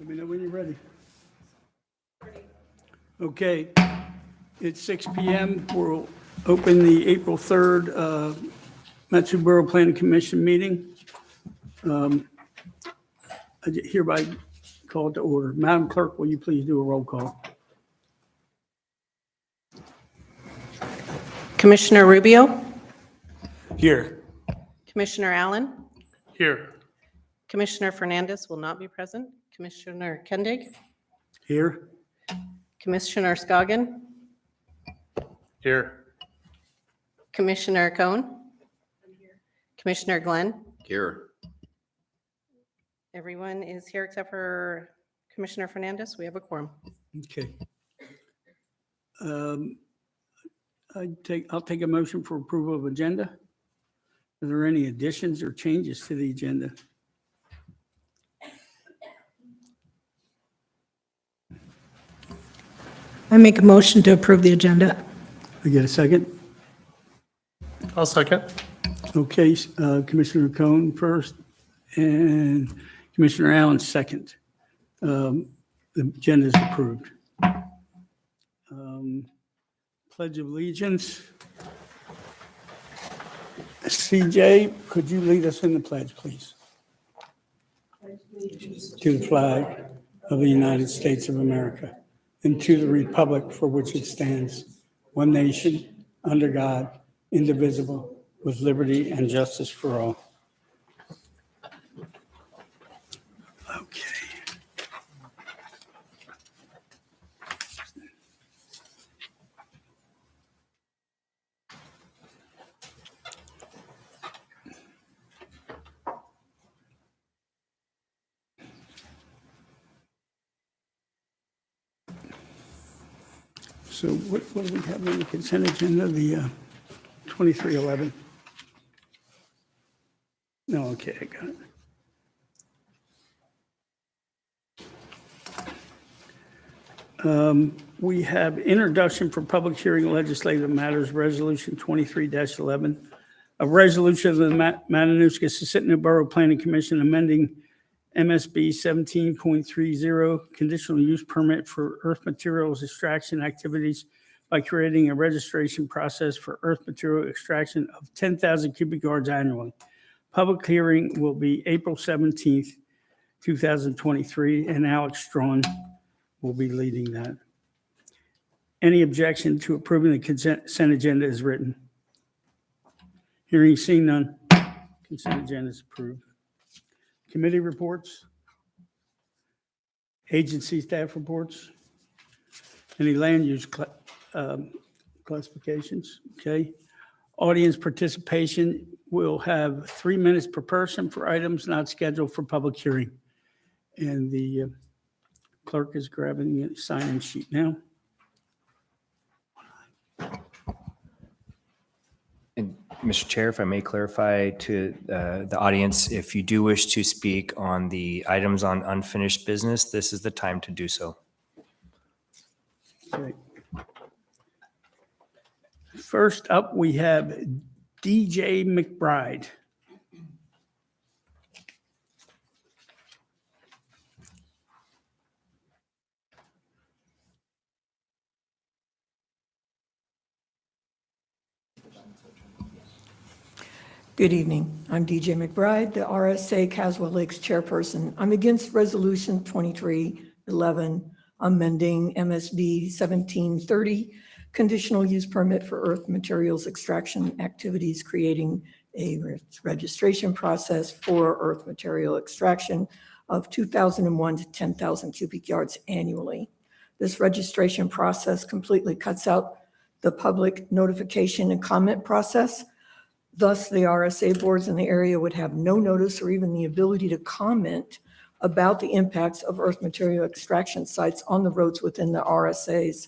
Let me know when you're ready. Okay, it's 6 p.m. We'll open the April 3rd Metro Borough Planning Commission meeting. I hereby call it to order. Madam Clerk, will you please do a roll call? Commissioner Rubio, Here. Commissioner Allen, Here. Commissioner Fernandez will not be present, Commissioner Kendig, Here. Commissioner Scoggin, Here. Commissioner Cohn, Commissioner Glenn. Here. Everyone is here except for Commissioner Fernandez. We have a quorum. Okay. I'll take a motion for approval of agenda. Are there any additions or changes to the agenda? I make a motion to approve the agenda. I get a second? I'll second. Okay, Commissioner Cohn first and Commissioner Allen second. The agenda is approved. Pledge of Allegiance. CJ, could you lead us in the pledge, please? To the flag of the United States of America and to the republic for which it stands, one nation, under God, indivisible, with liberty and justice for all. Okay. So what do we have on the consent agenda? The 2311? No, okay, I got it. We have introduction for public hearing legislative matters, Resolution 23-11, a resolution of the Matanuska-Susitna Borough Planning Commission amending MSB 17.30 conditional use permit for earth materials extraction activities by creating a registration process for earth material extraction of 10,000 cubic yards annually. Public hearing will be April 17th, 2023, and Alex Strawn will be leading that. Any objection to approving the consent agenda is written? Hearing seen none, consent agenda is approved. Committee reports? Agency staff reports? Any land use classifications? Okay. Audience participation will have 3 minutes per person for items not scheduled for public hearing. And the clerk is grabbing the sign-in sheet now. And Mr. Chair, if I may clarify to the audience, if you do wish to speak on the items on unfinished business, this is the time to do so. Okay. First up, we have DJ McBride. Good evening. I'm DJ McBride, the RSA Caswell Lakes chairperson. I'm against Resolution 2311, amending MSB 1730, conditional use permit for earth materials extraction activities, creating a registration process for earth material extraction of 2,001 to 10,000 cubic yards annually. This registration process completely cuts out the public notification and comment process. Thus, the RSA boards in the area would have no notice or even the ability to comment about the impacts of earth material extraction sites on the roads within the RSAs.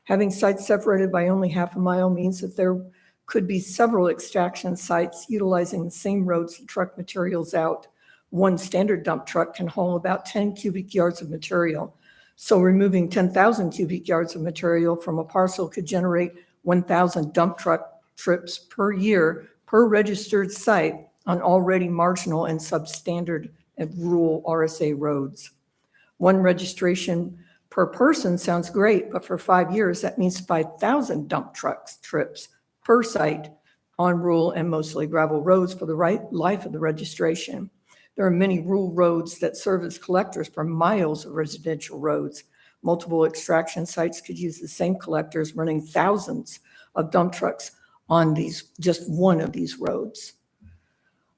Having sites separated by only half a mile means that there could be several extraction sites utilizing the same roads to truck materials out. One standard dump truck can haul about 10 cubic yards of material. So removing 10,000 cubic yards of material from a parcel could generate 1,000 dump truck trips per year per registered site on already marginal and substandard and rural RSA roads. One registration per person sounds great, but for 5 years, that means 5,000 dump trucks trips per site on rural and mostly gravel roads for the life of the registration. There are many rural roads that serve as collectors for miles of residential roads. Multiple extraction sites could use the same collectors running thousands of dump trucks on just one of these roads.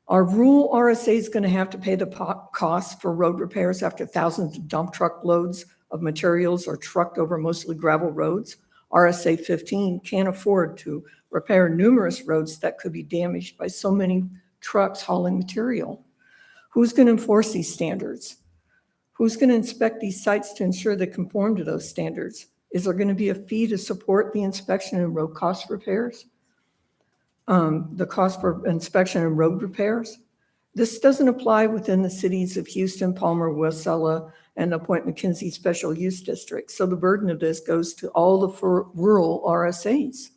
Our rural RSA is going to have to pay the cost for road repairs after thousands of dump truck loads of materials are trucked over mostly gravel roads. RSA 15 can't afford to repair numerous roads that could be damaged by so many trucks hauling material. Who's going to enforce these standards? Who's going to inspect these sites to ensure they conform to those standards? Is there going to be a fee to support the inspection and road cost repairs? The cost for inspection and road repairs? This doesn't apply within the cities of Houston, Palmer, Wasilla, and the Point McKenzie Special Use District. So the burden of this goes to all the rural RSAs.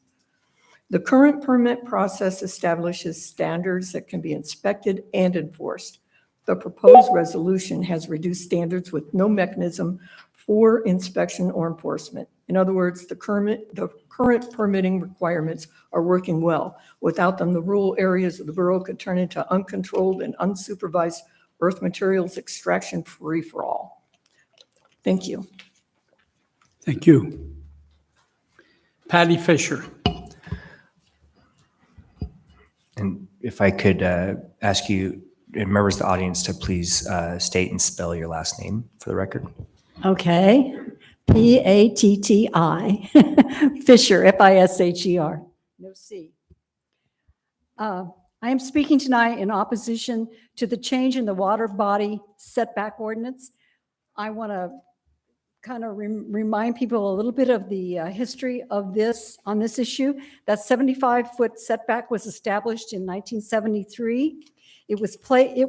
The current permit process establishes standards that can be inspected and enforced. The proposed resolution has reduced standards with no mechanism for inspection or enforcement. In other words, the current permitting requirements are working well. Without them, the rural areas of the borough could turn into uncontrolled and unsupervised earth materials extraction free-for-all. Thank you. Thank you. Patty Fisher. And if I could ask you, members of the audience, to please state and spell your last name for the record. Okay. P-A-T-T-I, Fisher, F-I-S-H-E-R, no C. I am speaking tonight in opposition to the change in the water body setback ordinance. I want to kind of remind people a little bit of the history of this on this issue. That 75-foot setback was established in 1973. It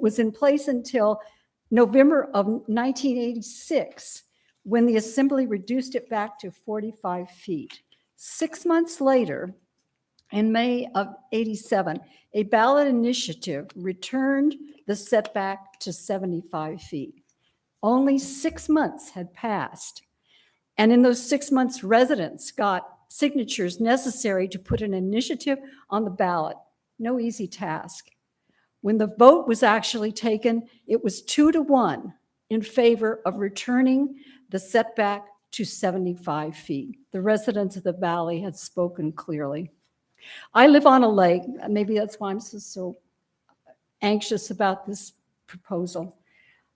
was in place until November of 1986, when the Assembly reduced it back to 45 feet. 6 months later, in May of '87, a ballot initiative returned the setback to 75 feet. Only 6 months had passed. And in those 6 months, residents got signatures necessary to put an initiative on the ballot. No easy task. When the vote was actually taken, it was 2-1 in favor of returning the setback to 75 feet. The residents of the valley had spoken clearly. I live on a lake. Maybe that's why I'm so anxious about this proposal.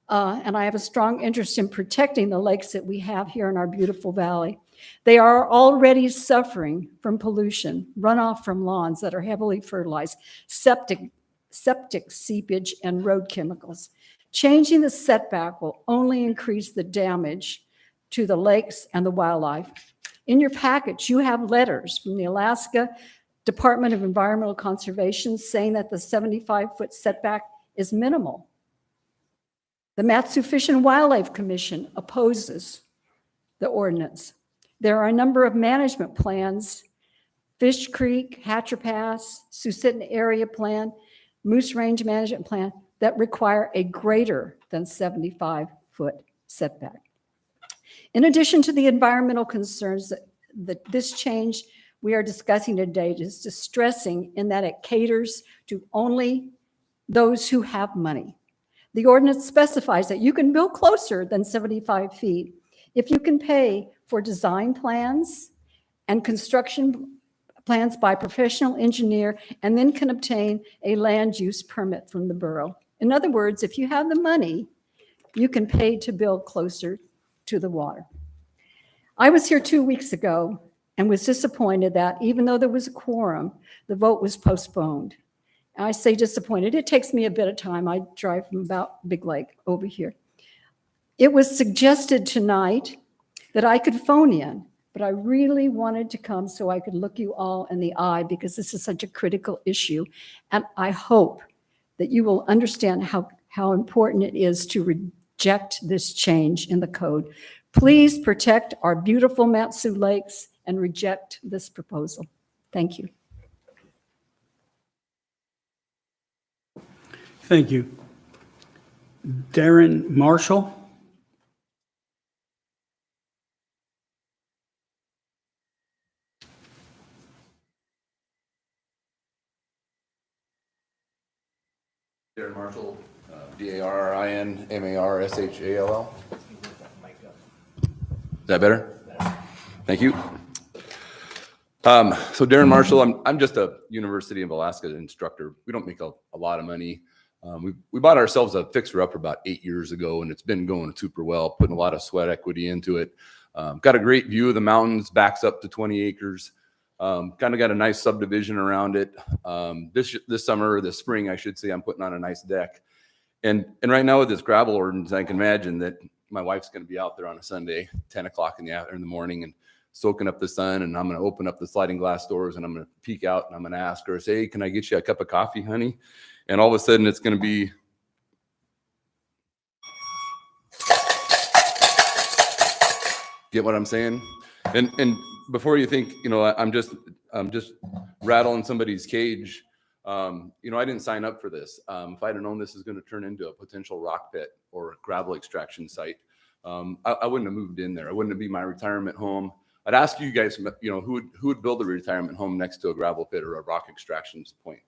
And I have a strong interest in protecting the lakes that we have here in our beautiful valley. They are already suffering from pollution, runoff from lawns that are heavily fertilized, septic seepage, and road chemicals. Changing the setback will only increase the damage to the lakes and the wildlife. In your package, you have letters from the Alaska Department of Environmental Conservation saying that the 75-foot setback is minimal. The Mat-Su Fish and Wildlife Commission opposes the ordinance. There are a number of management plans, Fish Creek, Hatcher Pass, Susitna Area Plan, Moose Range Management Plan, that require a greater than 75-foot setback. In addition to the environmental concerns that this change we are discussing today is distressing in that it caters to only those who have money. The ordinance specifies that you can build closer than 75 feet if you can pay for design plans and construction plans by professional engineer, and then can obtain a land use permit from the borough. In other words, if you have the money, you can pay to build closer to the water. I was here 2 weeks ago and was disappointed that even though there was a quorum, the vote was postponed. I say disappointed. It takes me a bit of time. I drive from about Big Lake over here. It was suggested tonight that I could phone in, but I really wanted to come so I could look you all in the eye because this is such a critical issue. And I hope that you will understand how important it is to reject this change in the code. Please protect our beautiful Mat-Su lakes and reject this proposal. Thank you. Thank you. Darren Marshall. Darren Marshall, Darrin Marshall. Is that better? Thank you. So Darren Marshall, I'm just a University of Alaska instructor. We don't make a lot of money. We bought ourselves a fixer-upper about 8 years ago, and it's been going super well, putting a lot of sweat equity into it. Got a great view of the mountains, backs up to 20 acres. Kind of got a nice subdivision around it. This summer, or this spring, I should say, I'm putting on a nice deck. And right now with this gravel ordinance, I can imagine that my wife's going to be out there on a Sunday, 10 o'clock in the morning, and soaking up the sun. And I'm going to open up the sliding glass doors, and I'm going to peek out, and I'm going to ask her, say, hey, can I get you a cup of coffee, honey? And all of a sudden, it's going to be, get what I'm saying? And before you think, I'm just rattling somebody's cage. I didn't sign up for this. If I'd have known this is going to turn into a potential rock pit or gravel extraction site, I wouldn't have moved in there. It wouldn't be my retirement home. I'd ask you guys, who would build a retirement home next to a gravel pit or a rock extraction point?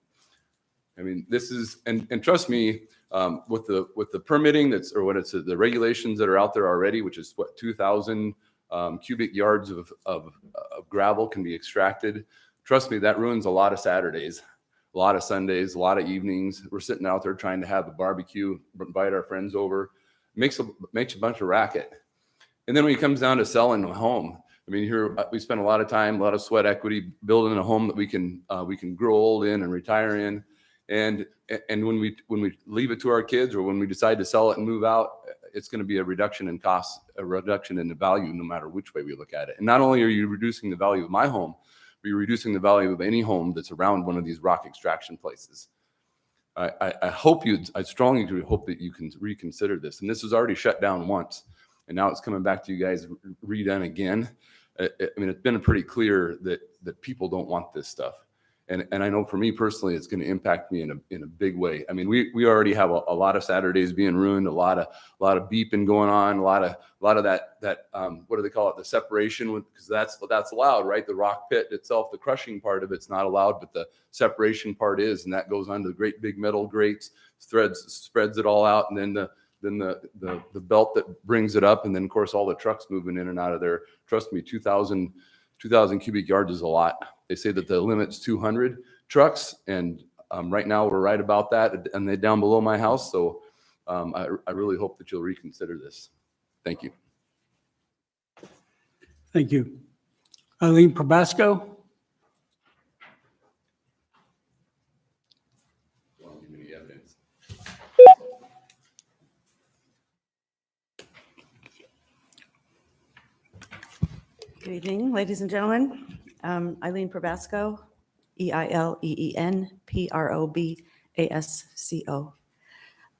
I mean, this is, and trust me, with the permitting the regulations that are out there already, which is 2,000 cubic yards of gravel can be extracted. Trust me, that ruins a lot of Saturdays, a lot of Sundays, a lot of evenings. We're sitting out there trying to have a barbecue, invite our friends over, makes a bunch of racket. And then when it comes down to selling a home, I mean, here we spend a lot of time, a lot of sweat equity building a home that we can grow old in and retire in. And when we leave it to our kids, or when we decide to sell it and move out, it's going to be a reduction in cost, a reduction in the value, no matter which way we look at it. And not only are you reducing the value of my home, but you're reducing the value of any home that's around one of these rock extraction places. I strongly hope that you can reconsider this. And this was already shut down once, and now it's coming back to you guys redone again. I mean, it's been pretty clear that people don't want this stuff. And I know for me personally, it's going to impact me in a big way. I mean, we already have a lot of Saturdays being ruined, a lot of beeping going on, a lot of that what do they call it? The separation, because that's allowed, right? The rock pit itself, the crushing part of it's not allowed, but the separation part is, and that goes onto the great big metal grates, spreads it all out, and then the belt that brings it up, and then of course all the trucks moving in and out of there. Trust me, 2,000 cubic yards is a lot. They say that the limit's 200 trucks, and right now we're right about that, and they're down below my house. So I really hope that you'll reconsider this. Thank you. Thank you. Eileen Probasco. Give me the evidence. Good evening, ladies and gentlemen. Eileen Probasco, Eileen Probasco.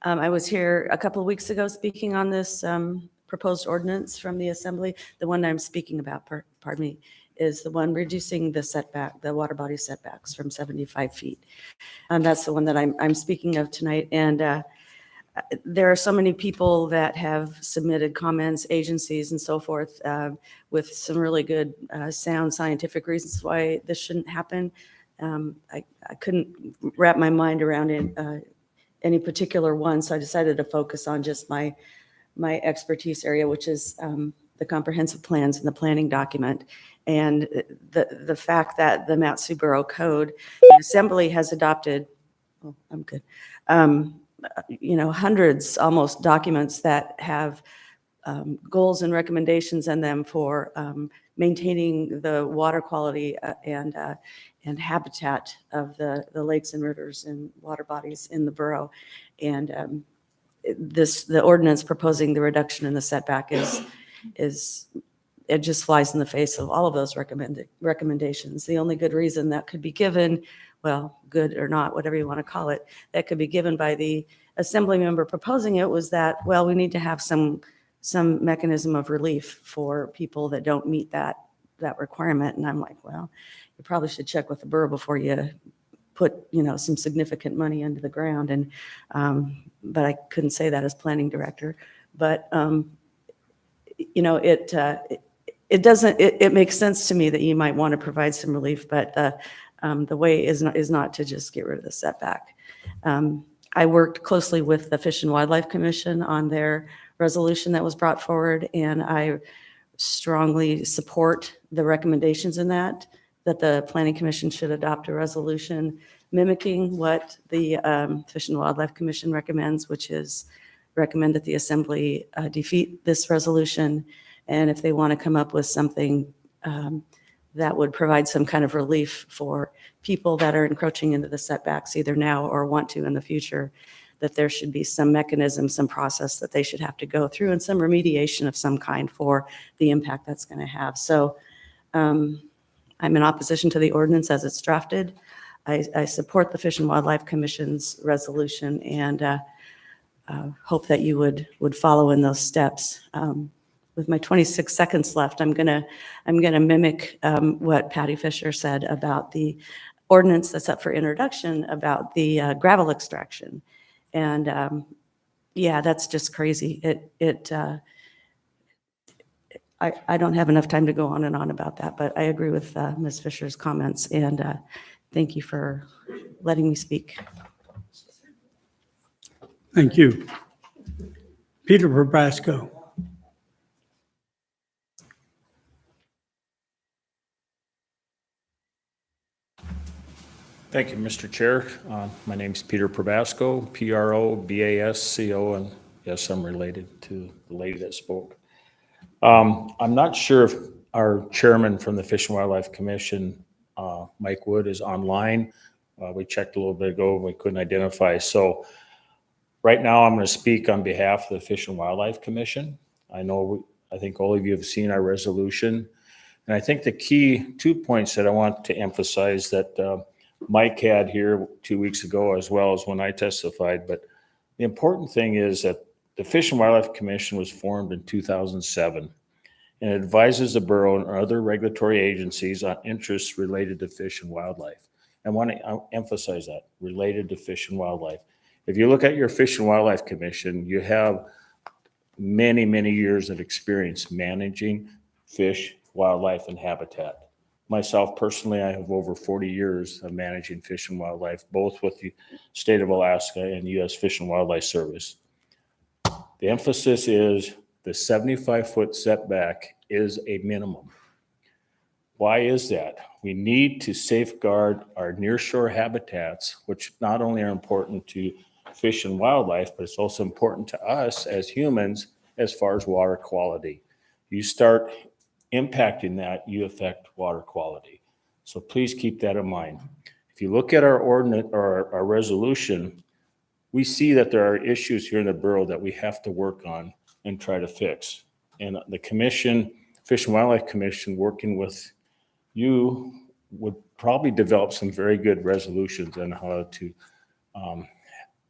I was here a couple of weeks ago speaking on this proposed ordinance from the Assembly. The one I'm speaking about, pardon me, is the one reducing the water body setbacks from 75 feet. That's the one that I'm speaking of tonight. And there are so many people that have submitted comments, agencies and so forth, with some really good, sound scientific reasons why this shouldn't happen. I couldn't wrap my mind around any particular one, so I decided to focus on just my expertise area, which is the comprehensive plans and the planning document. And the fact that the Mat-Su Borough Code, the Assembly has adopted, oh, I'm good, hundreds, almost, documents that have goals and recommendations in them for maintaining the water quality and habitat of the lakes and rivers and water bodies in the borough. And the ordinance proposing the reduction in the setback is it just flies in the face of all of those recommendations. The only good reason that could be given, well, good or not, whatever you want to call it, that could be given by the Assembly member proposing it was that, well, we need to have some mechanism of relief for people that don't meet that requirement. And I'm like, well, you probably should check with the borough before you put, some significant money into the ground. And, but I couldn't say that as planning director, but, it makes sense to me that you might want to provide some relief, but the way is not to just get rid of the setback. I worked closely with the Fish and Wildlife Commission on their resolution that was brought forward, and I strongly support the recommendations in that the Planning Commission should adopt a resolution mimicking what the Fish and Wildlife Commission recommends, which is recommend that the Assembly defeat this resolution. And if they want to come up with something that would provide some kind of relief for people that are encroaching into the setbacks either now or want to in the future, that there should be some mechanism, some process that they should have to go through and some remediation of some kind for the impact that's going to have. So I'm in opposition to the ordinance as it's drafted. I support the Fish and Wildlife Commission's resolution and hope that you would follow in those steps. With my 26 seconds left, I'm gonna mimic what Patty Fisher said about the ordinance that's up for introduction about the gravel extraction. And yeah, that's just crazy. I don't have enough time to go on and on about that, but I agree with Ms. Fisher's comments, and thank you for letting me speak. Thank you. Peter Probasco. Thank you, Mr. Chair. My name's Peter Probasco, Probasco, and yes, I'm related to the lady that spoke. I'm not sure if our chairman from the Fish and Wildlife Commission, Mike Wood, is online. We checked a little bit ago and we couldn't identify. So right now I'm going to speak on behalf of the Fish and Wildlife Commission. I think all of you have seen our resolution. And I think the key 2 points that I want to emphasize that Mike had here 2 weeks ago, as well as when I testified. But the important thing is that the Fish and Wildlife Commission was formed in 2007 and advises the borough and other regulatory agencies on interests related to fish and wildlife. I want to emphasize that, related to fish and wildlife. If you look at your Fish and Wildlife Commission, you have many, many years of experience managing fish, wildlife, and habitat. Myself personally, I have over 40 years of managing fish and wildlife, both with the state of Alaska and U.S. Fish and Wildlife Service. The emphasis is the 75-foot setback is a minimum. Why is that? We need to safeguard our nearshore habitats, which not only are important to fish and wildlife, but it's also important to us as humans as far as water quality. You start impacting that, you affect water quality. So please keep that in mind. If you look at our ordinance or our resolution, we see that there are issues here in the borough that we have to work on and try to fix. And the commission, Fish and Wildlife Commission, working with you, would probably develop some very good resolutions on how to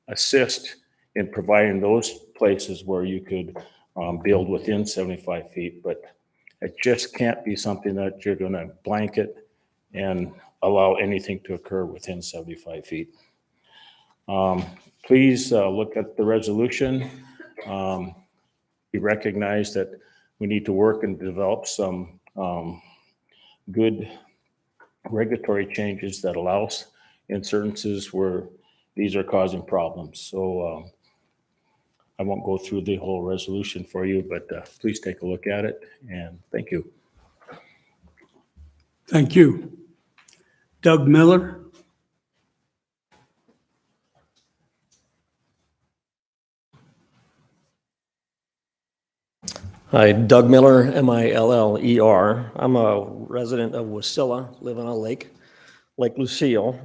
assist in providing those places where you could build within 75 feet. But it just can't be something that you're going to blanket and allow anything to occur within 75 feet. Please look at the resolution. We recognize that we need to work and develop some good regulatory changes that allows instances where these are causing problems. So I won't go through the whole resolution for you, but please take a look at it, and thank you. Thank you. Doug Miller. Hi, Doug Miller, Miller. I'm a resident of Wasilla, live on a lake, Lake Lucille.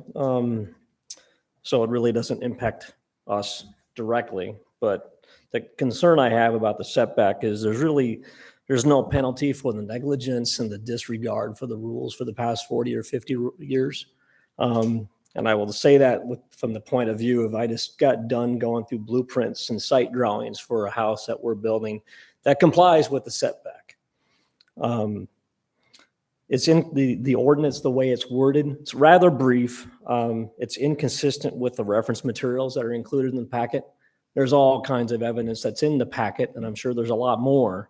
So it really doesn't impact us directly, but the concern I have about the setback is there's no penalty for the negligence and the disregard for the rules for the past 40 or 50 years. And I will say that from the point of view of I just got done going through blueprints and site drawings for a house that we're building that complies with the setback. It's in the ordinance, the way it's worded. It's rather brief. It's inconsistent with the reference materials that are included in the packet. There's all kinds of evidence that's in the packet, and I'm sure there's a lot more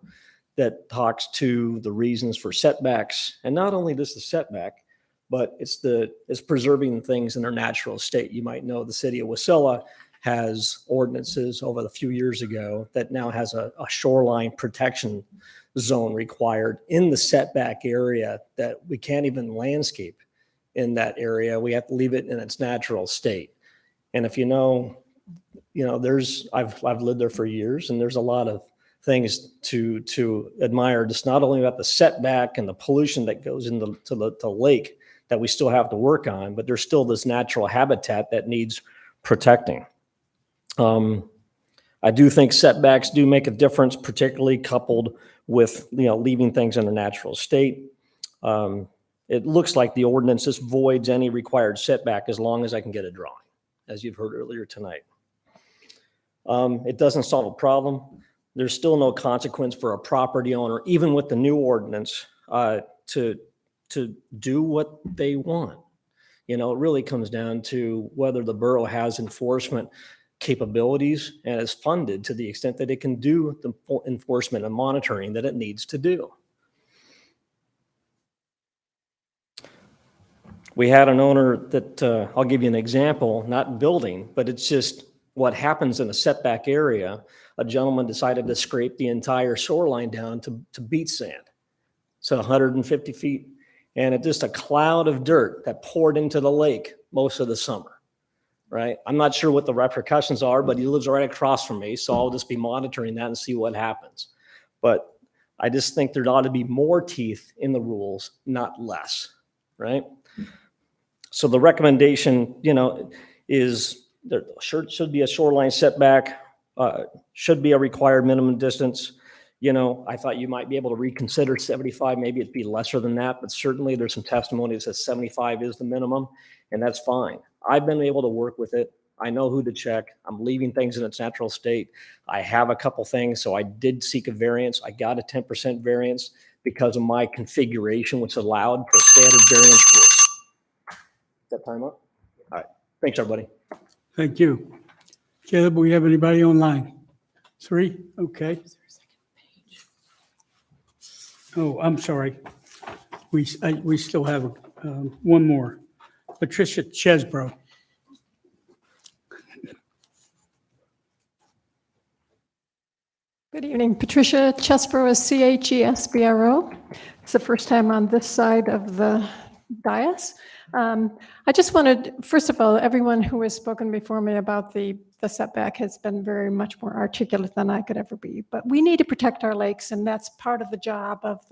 that talks to the reasons for setbacks. And not only just the setback, but it's preserving things in their natural state. You might know the city of Wasilla has ordinances over a few years ago that now has a shoreline protection zone required in the setback area that we can't even landscape in that area. We have to leave it in its natural state. And if you know, I've lived there for years, and there's a lot of things to admire, just not only about the setback and the pollution that goes into the lake that we still have to work on, but there's still this natural habitat that needs protecting. I do think setbacks do make a difference, particularly coupled with, leaving things in a natural state. It looks like the ordinance just voids any required setback as long as I can get a drawing, as you've heard earlier tonight. It doesn't solve a problem. There's still no consequence for a property owner, even with the new ordinance, to do what they want. It really comes down to whether the borough has enforcement capabilities and is funded to the extent that it can do the enforcement and monitoring that it needs to do. We had an owner that, I'll give you an example, not building, but it's just what happens in a setback area. A gentleman decided to scrape the entire shoreline down to beach sand. So 150 feet, and it's just a cloud of dirt that poured into the lake most of the summer. Right? I'm not sure what the repercussions are, but he lives right across from me, so I'll just be monitoring that and see what happens. But I just think there ought to be more teeth in the rules, not less, right? So the recommendation, is there should be a shoreline setback, should be a required minimum distance. I thought you might be able to reconsider 75, maybe it'd be lesser than that, but certainly there's some testimony that says 75 is the minimum, and that's fine. I've been able to work with it. I know who to check. I'm leaving things in its natural state. I have a couple things, so I did seek a variance. I got a 10% variance because of my configuration, which allowed for standard variance rules. Is that time up? All right. Thanks, everybody. Thank you. Caleb, we have anybody online? 3? Okay. Oh, I'm sorry. We still have one more. Patricia Chesbro. Good evening. Patricia Chesbro is CHESBRO. It's the first time on this side of the dais. I just wanted, first of all, everyone who has spoken before me about the setback has been very much more articulate than I could ever be. But we need to protect our lakes, and that's part of the job of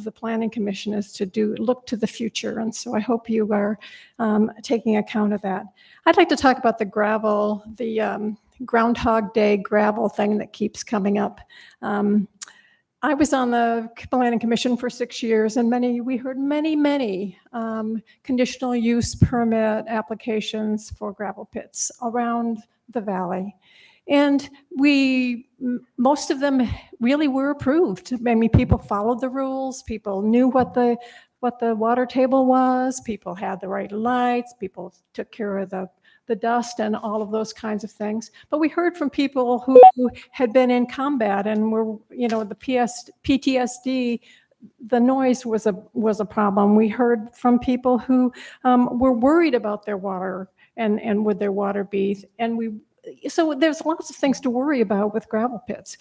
the Planning Commission, is to look to the future. And so I hope you are taking account of that. I'd like to talk about the gravel, the Groundhog Day gravel thing that keeps coming up. I was on the Planning Commission for 6 years, and we heard many conditional use permit applications for gravel pits around the valley. And most of them really were approved. I mean, people followed the rules, people knew what the water table was, people had the right lights, people took care of the dust and all of those kinds of things. But we heard from people who had been in combat and were, the PTSD, the noise was a problem. We heard from people who were worried about their water and would their water be, so there's lots of things to worry about with gravel pits.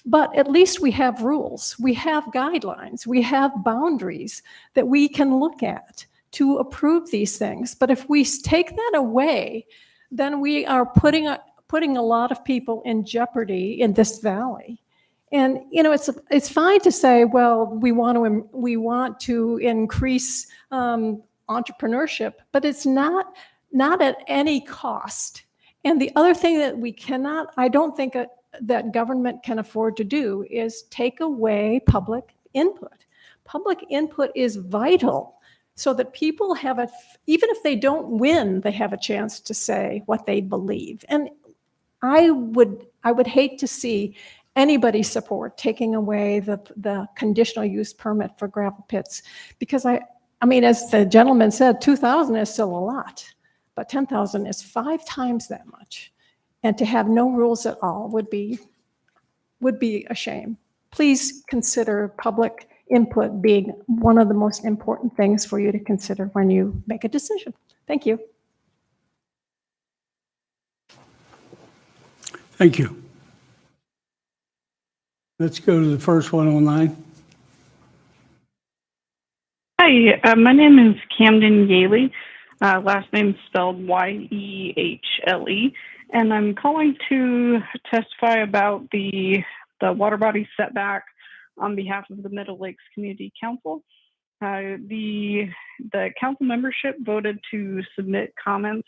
But at least we have rules, we have guidelines, we have boundaries that we can look at to approve these things. But if we take that away, then we are putting a lot of people in jeopardy in this valley. And it's fine to say, well, we want to increase entrepreneurship, but it's not at any cost. And the other thing that I don't think that government can afford to do is take away public input. Public input is vital, so that people even if they don't win, they have a chance to say what they believe. And I would hate to see anybody support taking away the conditional use permit for gravel pits, because I mean, as the gentleman said, 2,000 is still a lot, but 10,000 is 5 times that much. And to have no rules at all would be a shame. Please consider public input being one of the most important things for you to consider when you make a decision. Thank you. Thank you. Let's go to the first one online. Hi, my name is Camden Galey. Last name spelled Yehle, and I'm calling to testify about the water body setback on behalf of the Middle Lakes Community Council. The council membership voted to submit comments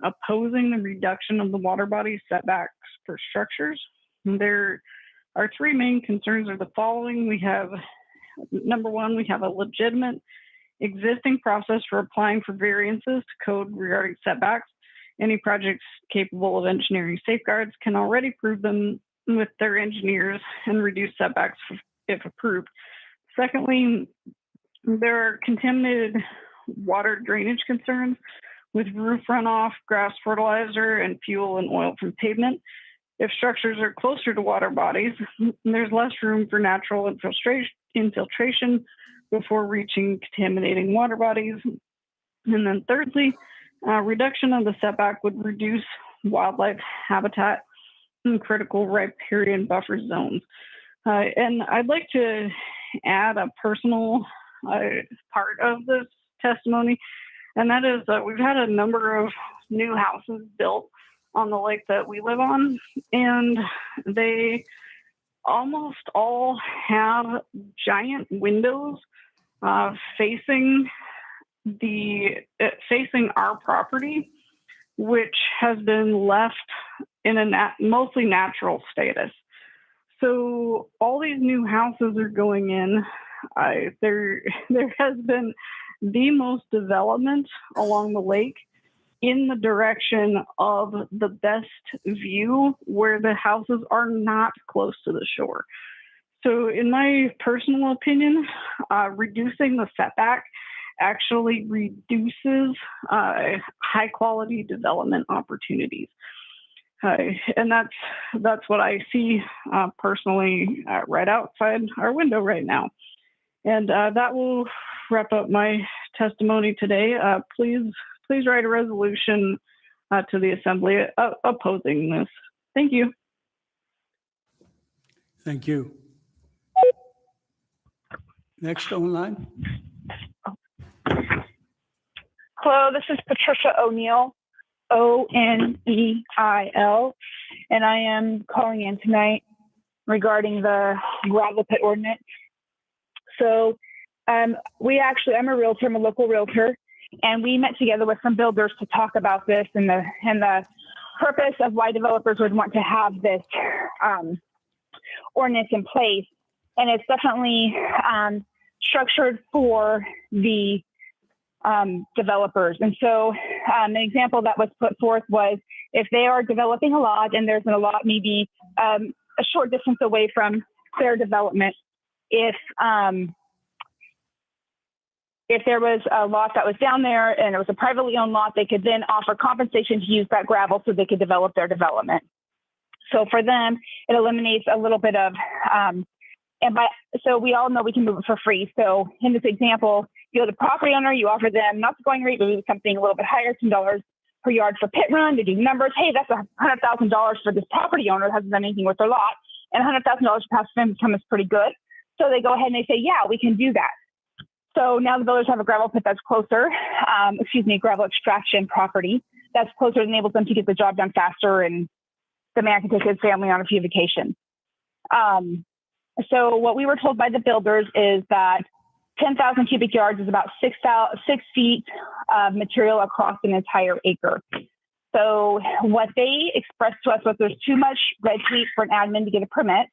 opposing the reduction of the water body setbacks for structures. There are three main concerns are the following. We have, number one, we have a legitimate existing process for applying for variances to code regarding setbacks. Any projects capable of engineering safeguards can already prove them with their engineers and reduce setbacks if approved. Secondly, there are contaminated water drainage concerns with roof runoff, grass fertilizer, and fuel and oil from pavement. If structures are closer to water bodies, there's less room for natural infiltration before reaching contaminating water bodies. And then thirdly, reduction of the setback would reduce wildlife habitat in critical riparian buffer zones. And I'd like to add a personal part of this testimony, and that is that we've had a number of new houses built on the lake that we live on, and they almost all have giant windows facing our property, which has been left in a mostly natural status. So all these new houses are going in. There has been the most development along the lake in the direction of the best view where the houses are not close to the shore. So in my personal opinion, reducing the setback actually reduces high quality development opportunities. And that's what I see personally right outside our window right now. And that will wrap up my testimony today. Please write a resolution to the Assembly opposing this. Thank you. Thank you. Next online. Hello, this is Patricia O'Neill, O'Neil, and I am calling in tonight regarding the gravel pit ordinance. So I'm a realtor, I'm a local realtor, and we met together with some builders to talk about this and the purpose of why developers would want to have this ordinance in place. And it's definitely structured for the developers. And so an example that was put forth was if they are developing a lot and there's a lot maybe a short distance away from their development, if there was a lot that was down there and it was a privately owned lot, they could then offer compensation to use that gravel so they could develop their development. So for them, it eliminates a little bit of, so we all know we can move it for free. So in this example, you go to the property owner, you offer them not the going rate, but maybe something a little bit higher, $10 per yard for pit run to do numbers. Hey, that's $100,000 for this property owner that hasn't done anything with their lot, and $100,000 for passive income is pretty good. So they go ahead and they say, yeah, we can do that. So now the builders have a gravel pit that's closer, gravel extraction property that's closer, enables them to get the job done faster, and the man can take his family on a few vacations. So what we were told by the builders is that 10,000 cubic yards is about 6 feet of material across an entire acre. So what they expressed to us was there's too much red tape for an admin to get a permit.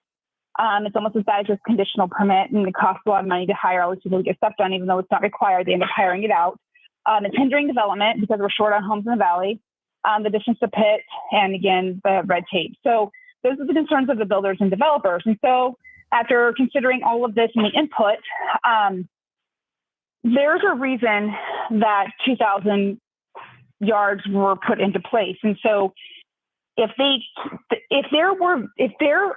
It's almost as bad as just conditional permit, and it costs a lot of money to hire all these people to get stuff done, even though it's not required. They end up hiring it out. It's hindering development because we're short on homes in the valley, the distance to pit, and again, the red tape. So those are the concerns of the builders and developers. And so after considering all of this and the input, there's a reason that 2,000 yards were put into place. And so if there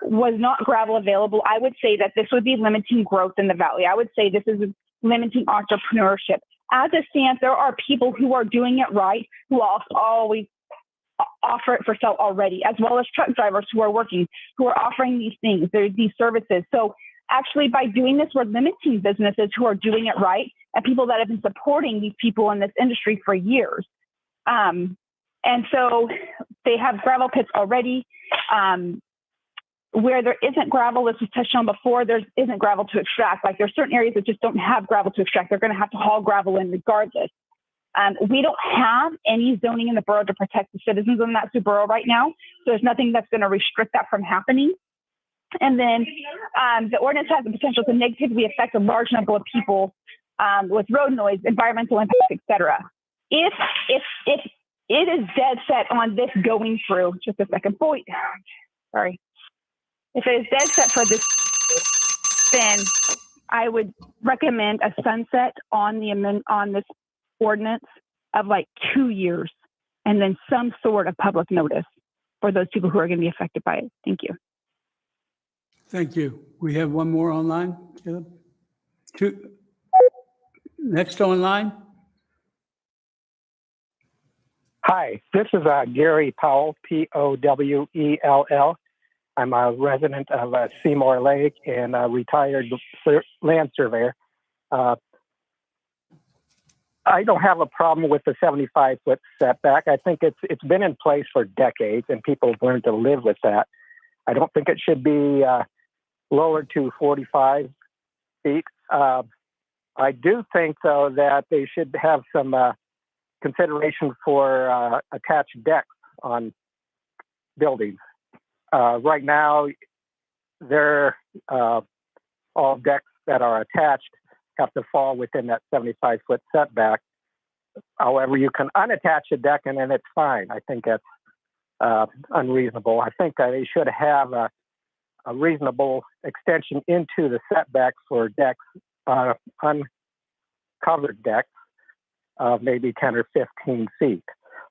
was not gravel available, I would say that this would be limiting growth in the valley. I would say this is limiting entrepreneurship. As it stands, there are people who are doing it right, who always offer it for sale already, as well as truck drivers who are offering these things, these services. So actually, by doing this, we're limiting businesses who are doing it right and people that have been supporting these people in this industry for years. And so they have gravel pits already. Where there isn't gravel, this was touched on before, there isn't gravel to extract. Like there's certain areas that just don't have gravel to extract. They're going to have to haul gravel in regardless. We don't have any zoning in the borough to protect the citizens in that borough right now. So there's nothing that's going to restrict that from happening. And then the ordinance has the potential to negatively affect a large number of people with road noise, environmental impacts, etc. If it is dead set on this going through, just a second, sorry. If it is dead set for this, then I would recommend a sunset on this ordinance of like 2 years, and then some sort of public notice for those people who are going to be affected by it. Thank you. Thank you. We have one more online, Caleb? Next online? Hi, this is Gary Powell, Powell. I'm a resident of Seymour Lake and a retired land surveyor. I don't have a problem with the 75-foot setback. I think it's been in place for decades, and people have learned to live with that. I don't think it should be lowered to 45 feet. I do think, though, that they should have some consideration for attached decks on buildings. Right now, they're all decks that are attached have to fall within that 75-foot setback. However, you can unattach a deck and then it's fine. I think that's unreasonable. I think that they should have a reasonable extension into the setback for decks, uncovered decks, of maybe 10 or 15 feet.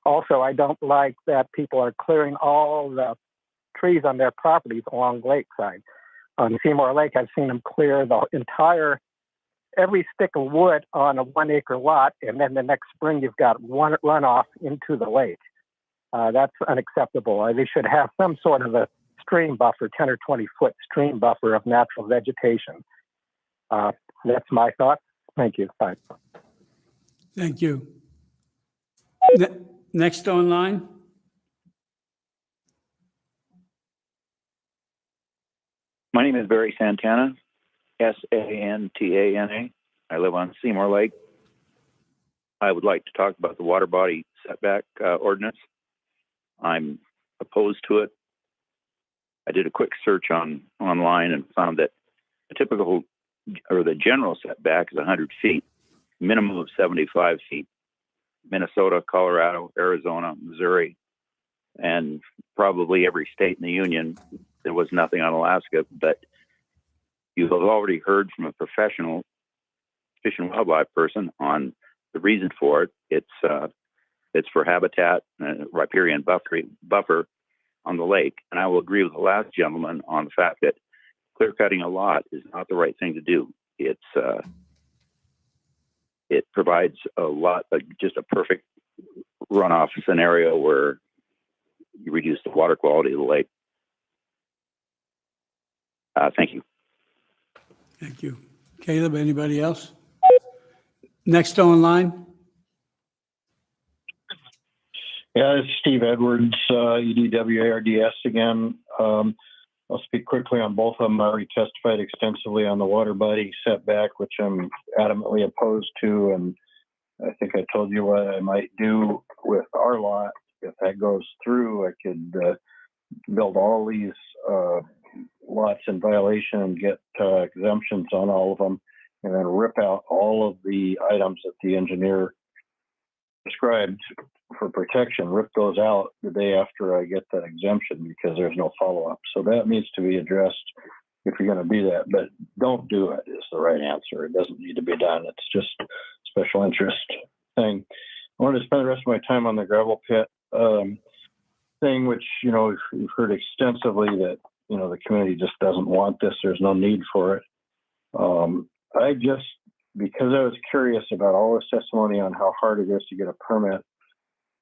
Also, I don't like that people are clearing all the trees on their properties along lakeside. On Seymour Lake, I've seen them clear every stick of wood on a 1 acre lot, and then the next spring you've got one runoff into the lake. That's unacceptable. They should have some sort of a stream buffer, 10 or 20 foot stream buffer of natural vegetation. That's my thought. Thank you. Bye. Thank you. Next online? My name is Barry Santana, Santana. I live on Seymour Lake. I would like to talk about the water body setback ordinance. I'm opposed to it. I did a quick search online and found that the general setback is 100 feet, minimum of 75 feet. Minnesota, Colorado, Arizona, Missouri, and probably every state in the union. There was nothing on Alaska, but you have already heard from a professional fish and wildlife person on the reason for it. It's for habitat, riparian buffer on the lake. And I will agree with the last gentleman on the fact that clear cutting a lot is not the right thing to do. It provides just a perfect runoff scenario where you reduce the water quality of the lake. Thank you. Thank you. Caleb, anybody else? Next online? Yeah, it's Steve Edwards, EDWARDS again. I'll speak quickly on both of them. I already testified extensively on the water body setback, which I'm adamantly opposed to. And I think I told you what I might do with our lot. If that goes through, I could build all these lots in violation and get exemptions on all of them, and then rip out all of the items that the engineer prescribed for protection, rip those out the day after I get that exemption because there's no follow-up. So that needs to be addressed if you're going to do that, but don't do it is the right answer. It doesn't need to be done. It's just special interest thing. I wanted to spend the rest of my time on the gravel pit thing, which, we've heard extensively that, the community just doesn't want this. There's no need for it. Because I was curious about all this testimony on how hard it is to get a permit,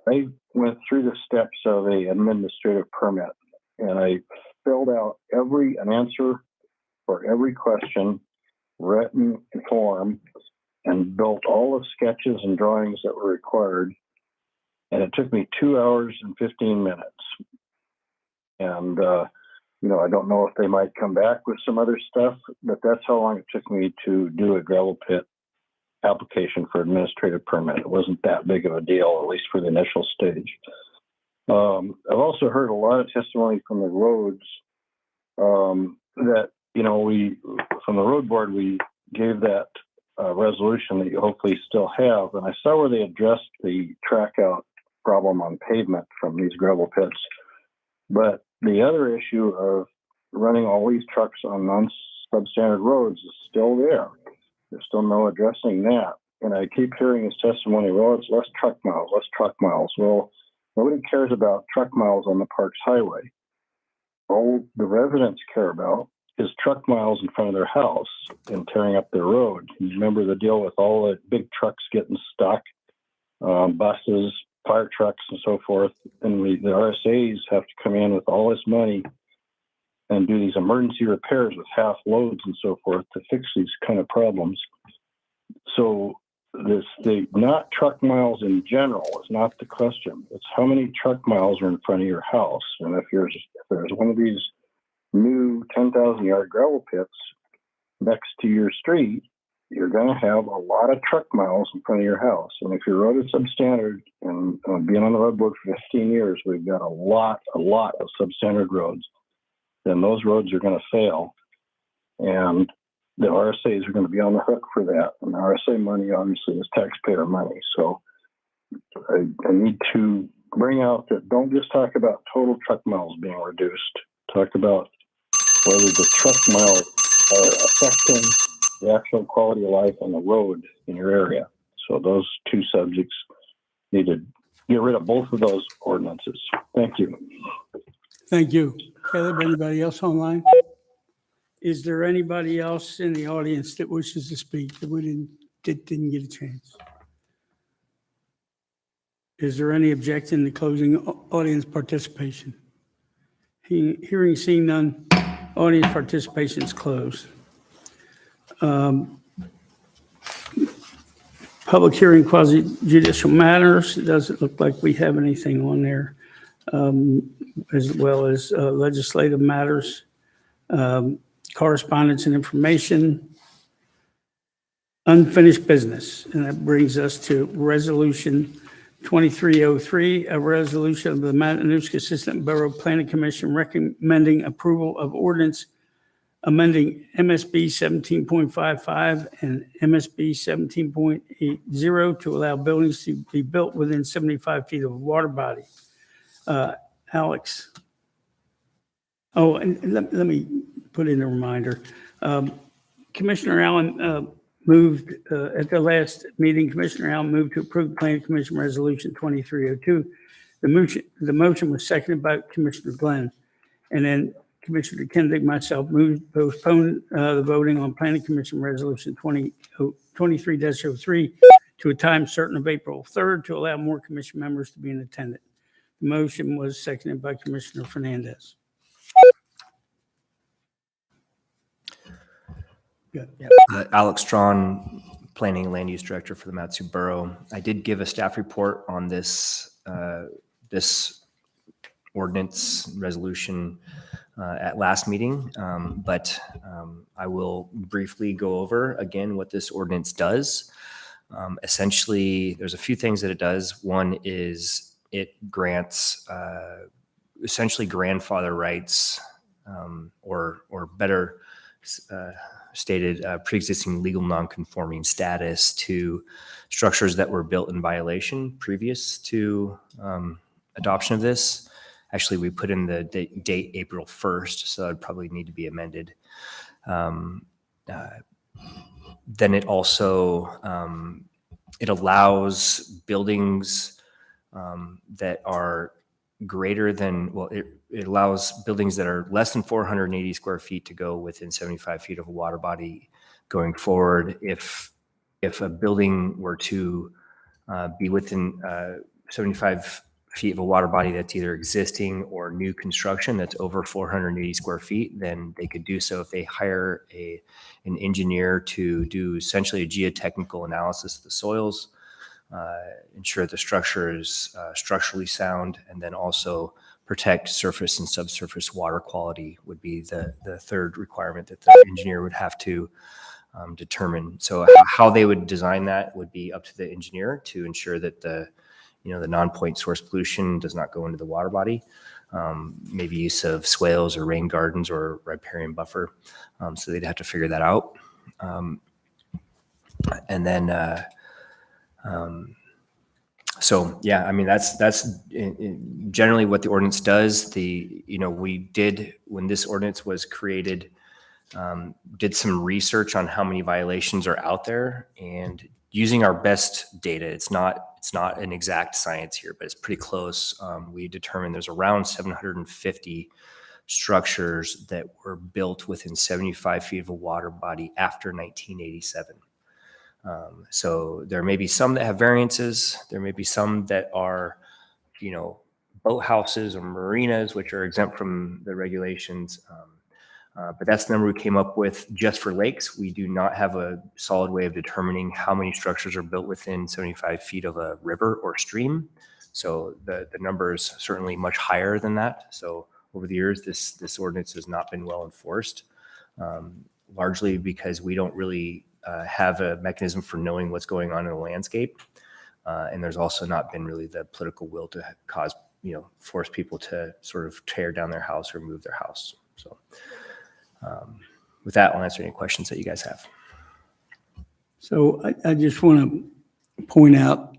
I went through the steps of a administrative permit, and I filled out an answer for every question, written form, and built all the sketches and drawings that were required. And it took me 2 hours and 15 minutes. And, I don't know if they might come back with some other stuff, but that's how long it took me to do a gravel pit application for administrative permit. It wasn't that big of a deal, at least for the initial stage. I've also heard a lot of testimony from the roads that, from the road board, we gave that resolution that you hopefully still have. And I saw where they addressed the track out problem on pavement from these gravel pits. But the other issue of running all these trucks on non-substandard roads is still there. There's still no addressing that. And I keep hearing this testimony, well, it's less truck miles, less truck miles. Well, nobody cares about truck miles on the Parks Highway. All the residents care about is truck miles in front of their house and tearing up their road. You remember the deal with all the big trucks getting stuck, buses, fire trucks, and so forth. And the RSAs have to come in with all this money and do these emergency repairs with half loads and so forth to fix these kind of problems. So the not truck miles in general is not the question. It's how many truck miles are in front of your house. And if there's one of these new 10,000-yard gravel pits next to your street, you're going to have a lot of truck miles in front of your house. And if your road is substandard, and being on the road board for 15 years, we've got a lot of substandard roads, then those roads are going to fail. And the RSAs are going to be on the hook for that. And the RSA money, obviously, is taxpayer money. So I need to bring out that don't just talk about total truck miles being reduced. Talk about whether the truck miles are affecting the actual quality of life on the road in your area. So those two subjects need to get rid of both of those ordinances. Thank you. Thank you. Caleb, anybody else online? Is there anybody else in the audience that wishes to speak that we didn't get a chance? Is there any objection to closing audience participation? Hearing, seeing none, audience participation is closed. Public hearing quasi-judicial matters. It doesn't look like we have anything on there, as well as legislative matters, correspondence and information, unfinished business. And that brings us to Resolution 2303, a resolution of the Matanuska-Susitna Borough Planning Commission recommending approval of ordinance amending MSB 17.55 and MSB 17.80 to allow buildings to be built within 75 feet of a water body. Alex. Oh, and let me put in a reminder. Commissioner Allen moved at the last meeting. Commissioner Allen moved to approve the Planning Commission Resolution 2302. The motion was seconded by Commissioner Glenn, and then Commissioner Kendig, myself, moved to postpone the voting on Planning Commission Resolution 23-03 to a time certain of April 3rd to allow more commission members to be in attendance. The motion was seconded by Commissioner Fernandez. Alex Strawn, Planning and Land Use Director for the Matsu Borough. I did give a staff report on this ordinance resolution at last meeting, but I will briefly go over again what this ordinance does. Essentially, there's a few things that it does. One is it grants essentially grandfather rights, or better stated, pre-existing legal non-conforming status to structures that were built in violation previous to adoption of this. Actually, we put in the date April 1st, so that'd probably need to be amended. Then it also, it allows buildings that are greater than, well, it allows buildings that are less than 480 square feet to go within 75 feet of a water body going forward. If a building were to be within 75 feet of a water body that's either existing or new construction that's over 480 square feet, then they could do so if they hire an engineer to do essentially a geotechnical analysis of the soils, ensure the structure is structurally sound, and then also protect surface and subsurface water quality would be the third requirement that the engineer would have to determine. So how they would design that would be up to the engineer to ensure that the non-point source pollution does not go into the water body. Maybe use of swales or rain gardens or riparian buffer. So they'd have to figure that out. And then, so yeah, I mean, that's generally what the ordinance does. We did, when this ordinance was created, did some research on how many violations are out there, and using our best data, it's not an exact science here, but it's pretty close. We determined there's around 750 structures that were built within 75 feet of a water body after 1987. So there may be some that have variances. There may be some that are, boathouses or marinas, which are exempt from the regulations. But that's the number we came up with just for lakes. We do not have a solid way of determining how many structures are built within 75 feet of a river or stream. So the number is certainly much higher than that. So over the years, this ordinance has not been well enforced, largely because we don't really have a mechanism for knowing what's going on in the landscape. And there's also not been really the political will to cause, force people to sort of tear down their house or move their house. So with that, I'll answer any questions that you guys have. So I just want to point out,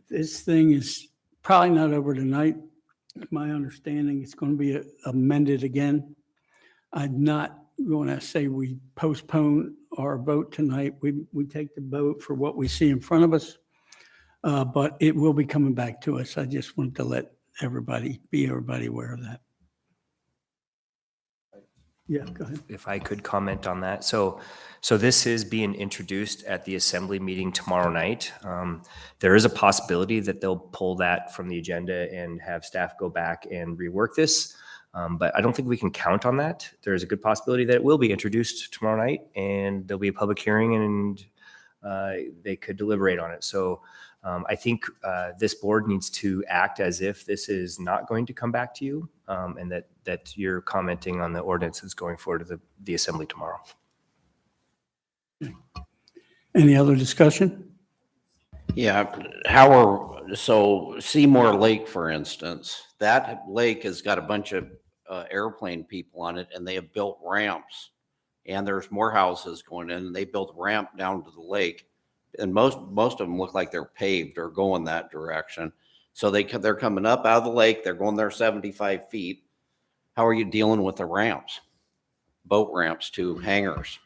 this thing is probably not over tonight. My understanding it's going to be amended again. I'm not going to say we postpone our vote tonight. We take the vote for what we see in front of us, but it will be coming back to us. I just wanted to let everybody aware of that. Yeah, go ahead. If I could comment on that. So this is being introduced at the assembly meeting tomorrow night. There is a possibility that they'll pull that from the agenda and have staff go back and rework this. But I don't think we can count on that. There's a good possibility that it will be introduced tomorrow night and there'll be a public hearing and they could deliberate on it. So I think this board needs to act as if this is not going to come back to you and that you're commenting on the ordinance that's going forward to the assembly tomorrow. Any other discussion? Yeah, so Seymour Lake, for instance, that lake has got a bunch of airplane people on it, and they have built ramps, and there's more houses going in, and they built a ramp down to the lake, and most of them look like they're paved or going that direction. So they're coming up out of the lake, they're going there 75 feet. How are you dealing with the ramps? Boat ramps to hangars?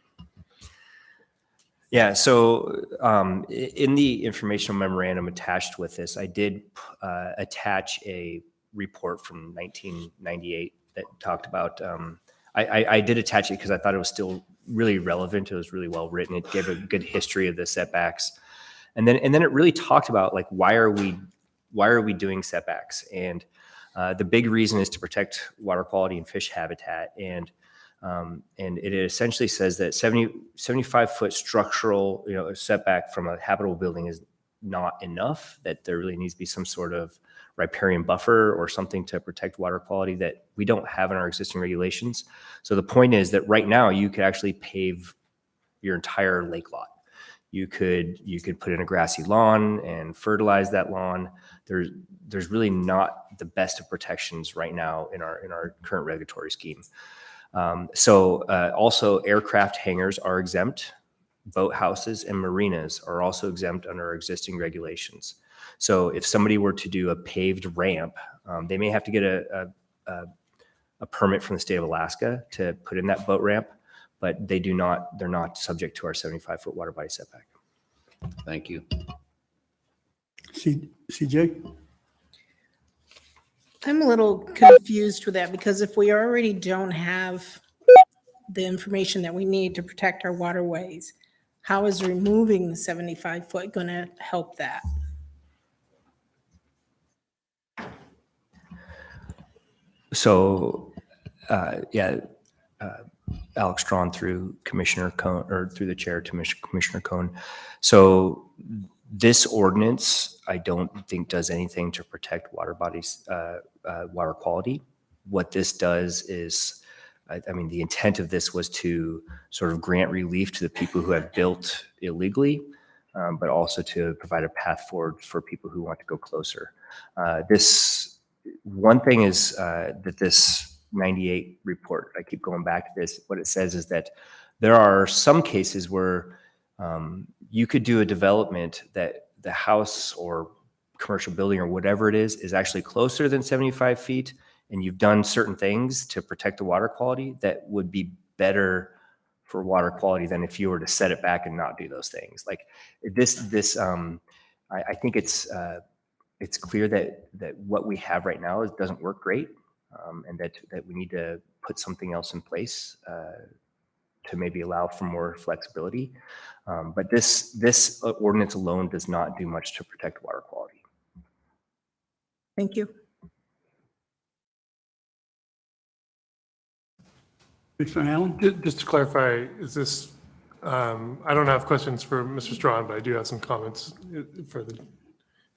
Yeah, so in the informational memorandum attached with this, I did attach a report from 1998 that talked about, I did attach it because I thought it was still really relevant. It was really well written. It gave a good history of the setbacks. And then it really talked about like, why are we doing setbacks? And the big reason is to protect water quality and fish habitat. And it essentially says that 75-foot structural, setback from a habitable building is not enough, that there really needs to be some sort of riparian buffer or something to protect water quality that we don't have in our existing regulations. So the point is that right now you could actually pave your entire lake lot. You could put in a grassy lawn and fertilize that lawn. There's really not the best of protections right now in our current regulatory scheme. Also aircraft hangars are exempt. Boat houses and marinas are also exempt under our existing regulations. So if somebody were to do a paved ramp, they may have to get a permit from the state of Alaska to put in that boat ramp, but they're not subject to our 75-foot water body setback. Thank you. CJ? I'm a little confused with that because if we already don't have the information that we need to protect our waterways, how is removing the 75-foot going to help that? So, yeah, Alex drawn through Commissioner Cone, or through the chair to Commissioner Cone. So this ordinance, I don't think does anything to protect water bodies, water quality. What this does is, I mean, the intent of this was to sort of grant relief to the people who have built illegally, but also to provide a path forward for people who want to go closer. This one thing is that this 98 report, I keep going back to this, what it says is that there are some cases where you could do a development that the house or commercial building or whatever it is actually closer than 75 feet, and you've done certain things to protect the water quality that would be better for water quality than if you were to set it back and not do those things. Like this, I think it's clear that what we have right now doesn't work great, and that we need to put something else in place to maybe allow for more flexibility. But this ordinance alone does not do much to protect water quality. Thank you. Commissioner Allen? Just to clarify, is this, I don't have questions for Mr. Strawn, but I do have some comments for the,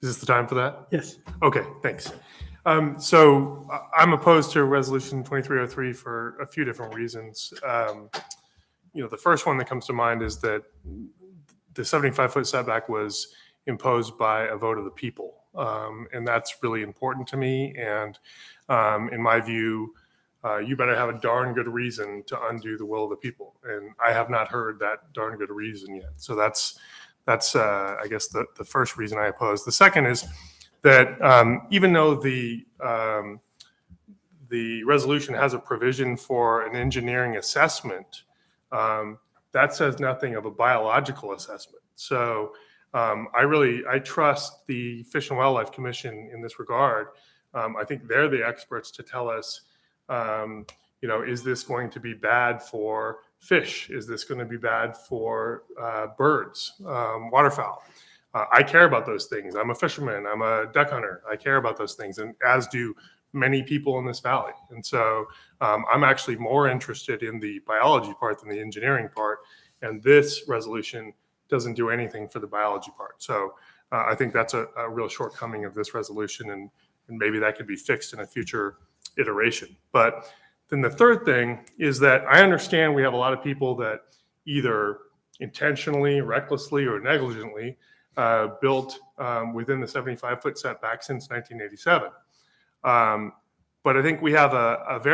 is this the time for that? Yes. Okay, thanks. So I'm opposed to Resolution 2303 for a few different reasons. The first one that comes to mind is that the 75-foot setback was imposed by a vote of the people. And that's really important to me. And in my view, you better have a darn good reason to undo the will of the people. And I have not heard that darn good reason yet. So that's I guess, the first reason I oppose. The second is that even though the resolution has a provision for an engineering assessment, that says nothing of a biological assessment. So I trust the Fish and Wildlife Commission in this regard. I think they're the experts to tell us, is this going to be bad for fish? Is this going to be bad for birds, waterfowl? I care about those things. I'm a fisherman. I'm a duck hunter. I care about those things, and as do many people in this valley. And so I'm actually more interested in the biology part than the engineering part. And this resolution doesn't do anything for the biology part. So I think that's a real shortcoming of this resolution, and maybe that could be fixed in a future iteration. But then the third thing is that I understand we have a lot of people that either intentionally, recklessly, or negligently built within the 75-foot setback since 1987. But I think we have a very